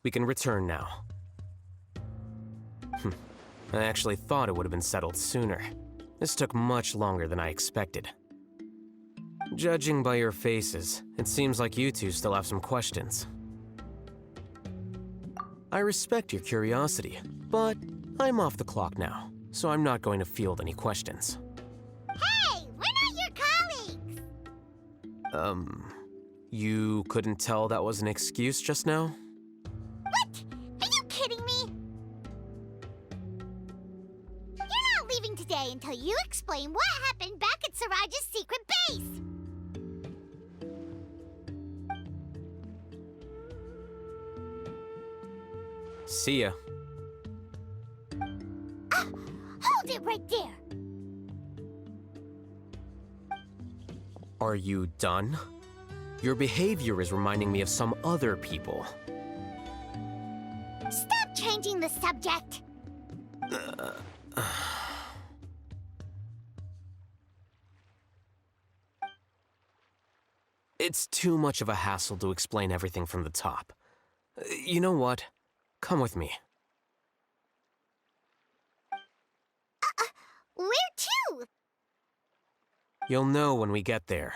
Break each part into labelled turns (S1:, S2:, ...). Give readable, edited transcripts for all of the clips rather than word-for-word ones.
S1: We can return now. I actually thought it would have been settled sooner. This took much longer than I expected. Judging by your faces, it seems like you two still have some questions. I respect your curiosity, but I'm off the clock now, so I'm not going to field any questions.
S2: Hey, we're not your colleagues!
S1: You couldn't tell that was an excuse just now?
S2: What? Are you kidding me? You're not leaving today until you explain what happened back at Siraj's secret base!
S1: See ya.
S2: Hold it right there!
S1: Are you done? Your behavior is reminding me of some other people.
S2: Stop changing the subject!
S1: It's too much of a hassle to explain everything from the top. You know what? Come with me.
S2: Where to?
S1: You'll know when we get there.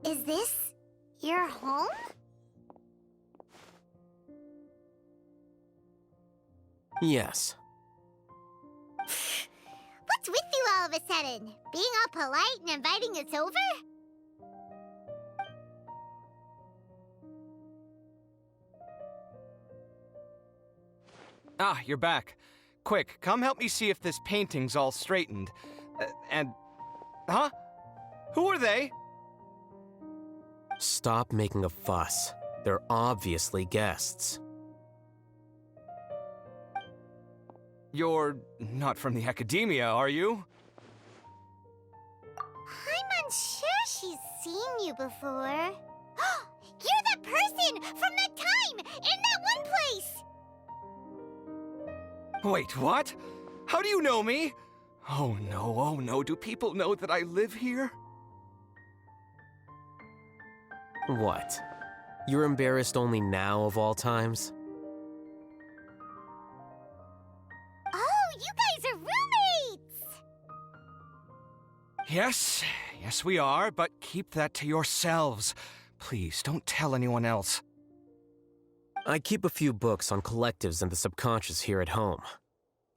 S2: Is this your home?
S1: Yes.
S2: What's with you all of a sudden? Being all polite and inviting us over?
S3: Ah, you're back. Quick, come help me see if this painting's all straightened. Huh? Who are they?
S1: Stop making a fuss. They're obviously guests.
S3: You're not from the academia, are you?
S2: I'm unsure she's seen you before. You're that person from that time in that one place!
S3: Wait, what? How do you know me? Oh no, do people know that I live here?
S1: What? You're embarrassed only now of all times?
S2: Oh, you guys are roommates!
S3: Yes, we are, but keep that to yourselves. Please, don't tell anyone else.
S1: I keep a few books on collectives and the subconscious here at home.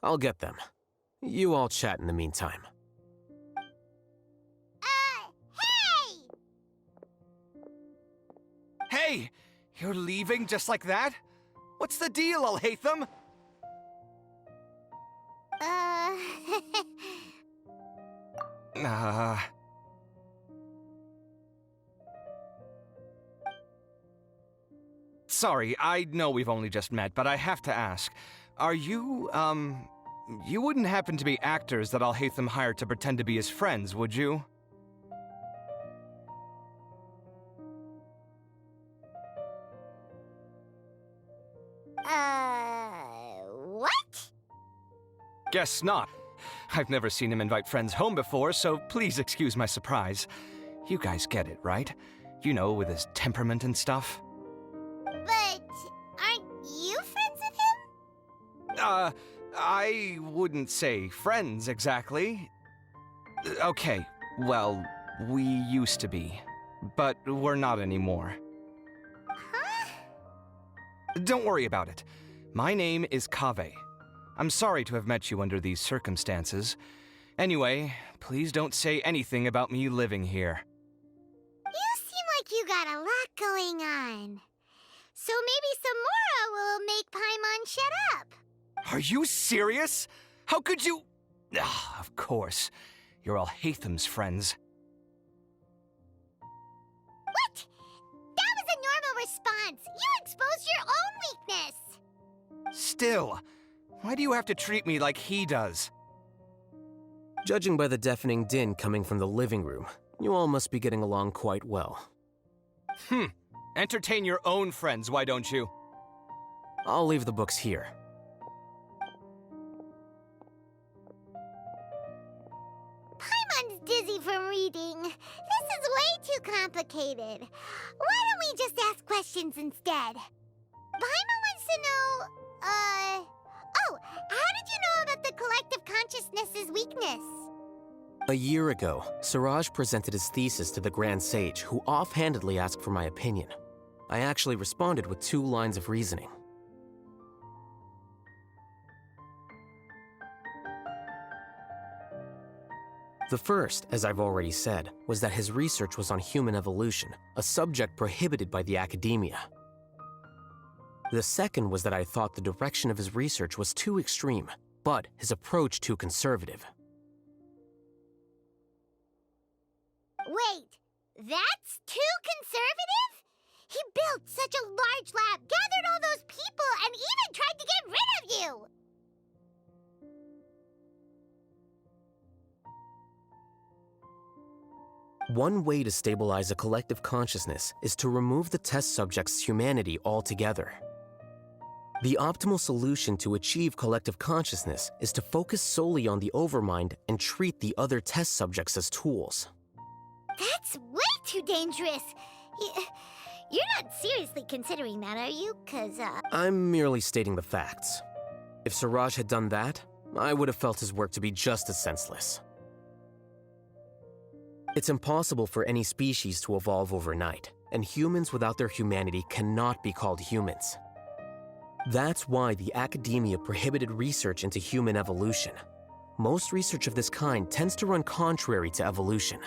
S1: I'll get them. You all chat in the meantime.
S2: Hey!
S3: Hey! You're leaving just like that? What's the deal, Alhaitham? Sorry, I know we've only just met, but I have to ask. Are you, you wouldn't happen to be actors that Alhaitham hired to pretend to be his friends, would you? Guess not. I've never seen him invite friends home before, so please excuse my surprise. You guys get it, right? You know, with his temperament and stuff.
S2: But aren't you friends with him?
S3: I wouldn't say friends exactly. Okay, well, we used to be, but we're not anymore.
S2: Huh?
S3: Don't worry about it. My name is Kaveh. I'm sorry to have met you under these circumstances. Anyway, please don't say anything about me living here.
S2: You seem like you got a lot going on. So maybe Sumeru will make Paimon shut up.
S3: Are you serious? How could you? Ah, of course. You're all Hatham's friends.
S2: What? That was a normal response. You exposed your own weakness.
S3: Still, why do you have to treat me like he does?
S1: Judging by the deafening din coming from the living room, you all must be getting along quite well.
S3: Entertain your own friends, why don't you?
S1: I'll leave the books here.
S2: Paimon's dizzy from reading. This is way too complicated. Why don't we just ask questions instead? Paimon wants to know, oh, how did you know about the collective consciousness's weakness?
S1: A year ago, Siraj presented his thesis to the Grand Sage, who offhandedly asked for my opinion. I actually responded with 2 lines of reasoning. The first, as I've already said, was that his research was on human evolution, a subject prohibited by the academia. The second was that I thought the direction of his research was too extreme, but his approach too conservative.
S2: Wait, that's too conservative? He built such a large lab, gathered all those people, and even tried to get rid of you!
S1: One way to stabilize a collective consciousness is to remove the test subject's humanity altogether. The optimal solution to achieve collective consciousness is to focus solely on the overmind and treat the other test subjects as tools.
S2: That's way too dangerous. You're not seriously considering that, are you?
S1: I'm merely stating the facts. If Siraj had done that, I would have felt his work to be just as senseless. It's impossible for any species to evolve overnight, and humans without their humanity cannot be called humans. That's why the academia prohibited research into human evolution. Most research of this kind tends to run contrary to evolution.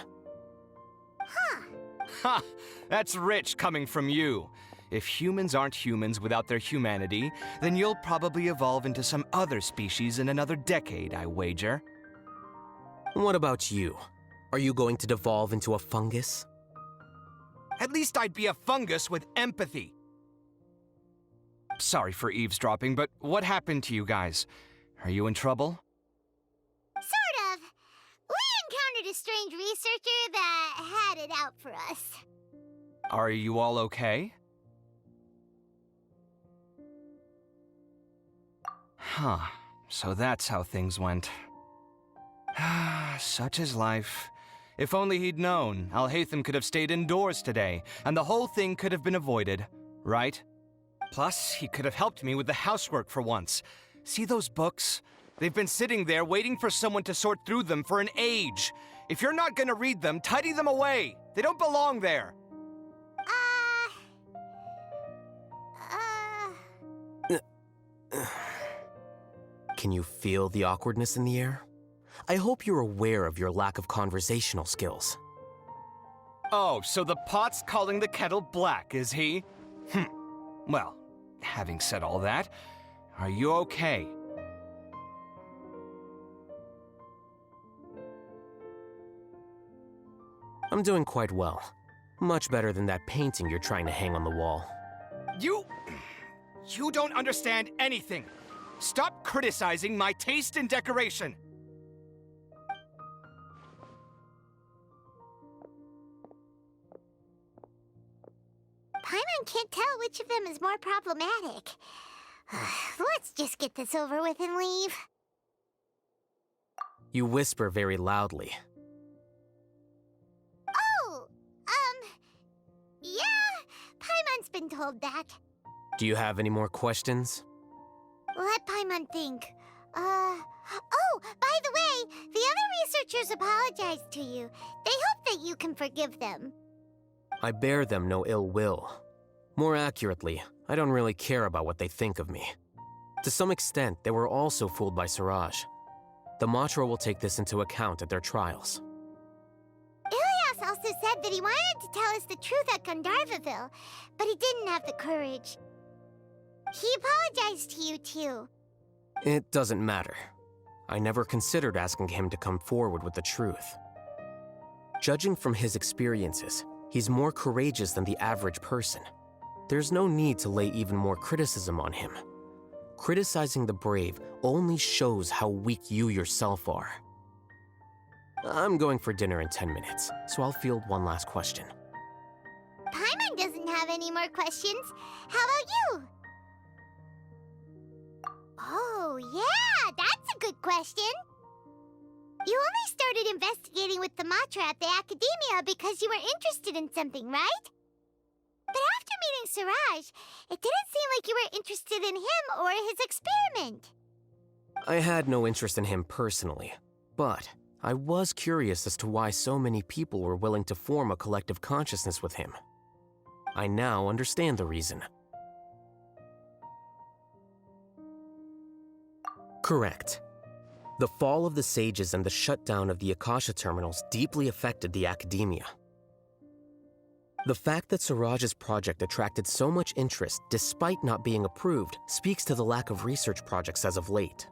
S3: Ha! That's rich coming from you. If humans aren't humans without their humanity, then you'll probably evolve into some other species in another decade, I wager.
S1: What about you? Are you going to devolve into a fungus?
S3: At least I'd be a fungus with empathy. Sorry for eavesdropping, but what happened to you guys? Are you in trouble?
S2: Sort of. We encountered a strange researcher that had it out for us.
S3: Are you all okay? Huh. So that's how things went. Such is life. If only he'd known, Alhaitham could have stayed indoors today, and the whole thing could have been avoided, right? Plus, he could have helped me with the housework for once. See those books? They've been sitting there waiting for someone to sort through them for an age. If you're not gonna read them, tidy them away. They don't belong there.
S1: Can you feel the awkwardness in the air? I hope you're aware of your lack of conversational skills.
S3: Oh, so the pot's calling the kettle black, is he? Well, having said all that, are you okay?
S1: I'm doing quite well. Much better than that painting you're trying to hang on the wall.
S3: You don't understand anything. Stop criticizing my taste in decoration.
S2: Paimon can't tell which of them is more problematic. Let's just get this over with and leave.
S1: You whisper very loudly.
S2: Oh, yeah, Paimon's been told that.
S1: Do you have any more questions?
S2: Let Paimon think. Oh, by the way, the other researchers apologized to you. They hope that you can forgive them.
S1: I bear them no ill will. More accurately, I don't really care about what they think of me. To some extent, they were also fooled by Siraj. The Matra will take this into account at their trials.
S2: Ilias also said that he wanted to tell us the truth at Gandharvaville, but he didn't have the courage. He apologized to you, too.
S1: It doesn't matter. I never considered asking him to come forward with the truth. Judging from his experiences, he's more courageous than the average person. There's no need to lay even more criticism on him. Criticizing the brave only shows how weak you yourself are. I'm going for dinner in 10 minutes, so I'll field one last question.
S2: Paimon doesn't have any more questions. How about you? Oh, yeah, that's a good question. You only started investigating with the Matra at the Academia because you were interested in something, right? But after meeting Siraj, it didn't seem like you were interested in him or his experiment.
S1: I had no interest in him personally, but I was curious as to why so many people were willing to form a collective consciousness with him. I now understand the reason. Correct. The fall of the sages and the shutdown of the Akasha terminals deeply affected the Academia. The fact that Siraj's project attracted so much interest despite not being approved speaks to the lack of research projects as of late.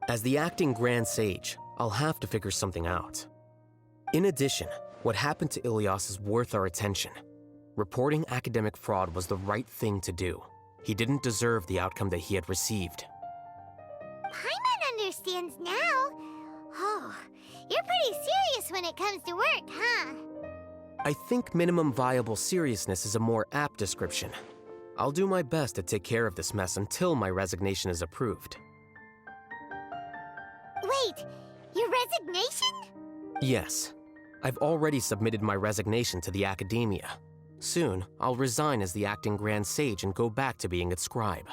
S1: As the acting Grand Sage, I'll have to figure something out. In addition, what happened to Ilias is worth our attention. Reporting academic fraud was the right thing to do. He didn't deserve the outcome that he had received.
S2: Paimon understands now. Oh, you're pretty serious when it comes to work, huh?
S1: I think minimum viable seriousness is a more apt description. I'll do my best to take care of this mess until my resignation is approved.
S2: Wait, your resignation?
S1: Yes. I've already submitted my resignation to the Academia. Soon, I'll resign as the acting Grand Sage and go back to being its scribe.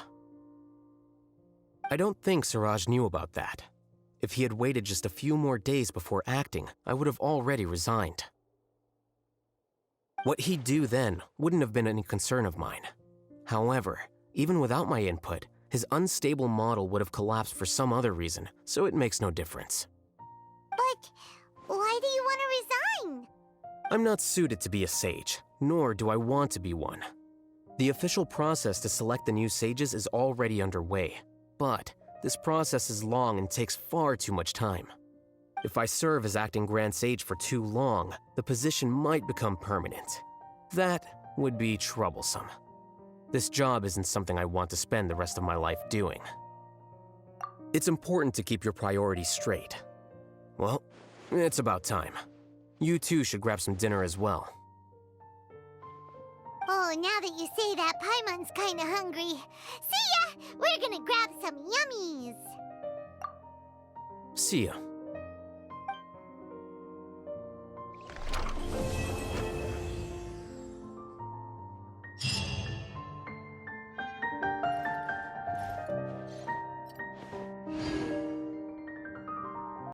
S1: I don't think Siraj knew about that. If he had waited just a few more days before acting, I would have already resigned. What he'd do then wouldn't have been any concern of mine. However, even without my input, his unstable model would have collapsed for some other reason, so it makes no difference.
S2: But why do you want to resign?
S1: I'm not suited to be a sage, nor do I want to be one. The official process to select the new sages is already underway, but this process is long and takes far too much time. If I serve as acting Grand Sage for too long, the position might become permanent. That would be troublesome. This job isn't something I want to spend the rest of my life doing. It's important to keep your priorities straight. Well, it's about time. You too should grab some dinner as well.
S2: Oh, now that you say that, Paimon's kinda hungry. See ya! We're gonna grab some yummies!
S1: See ya.